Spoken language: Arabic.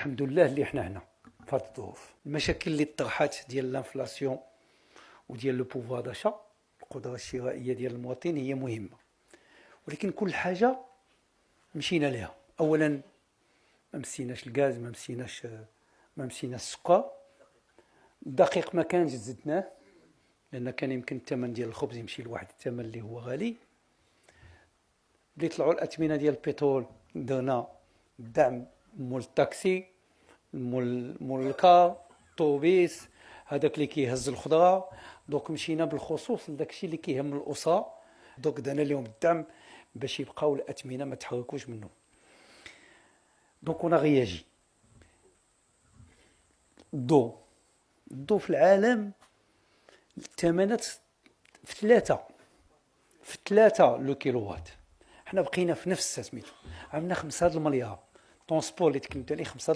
الحمد لله اللي حنا هنا في هاد الظروف. المشاكل اللي طرحات ديال الانفلاسيون وديال لو بوفوار داشا، القدره الشرائيه ديال المواطن هي مهمه، ولكن كل حاجه مشينا لها. اولا ما مسيناش الغاز، ما مسيناش السكر، الدقيق ما كانش زدناه لان كان يمكن الثمن ديال الخبز يمشي لواحد الثمن اللي هو غالي. اللي طلعوا الاثمنه ديال البترول درنا الدعم مول الطاكسي، مول الكار، الطوبيس، هذاك اللي كيهز الخضره. دوك مشينا بالخصوص لداكشي اللي كيهم الاسره، دوك درنا لهم الدعم باش يبقاو الاثمنه ما تحركوش منه. دونك انا غياجي الضو في العالم الثمنات في ثلاثة لو كيلووات. حنا بقينا في نفس سميتو، عملنا 5 المليار طونسبور اللي تكلمت عليه، 5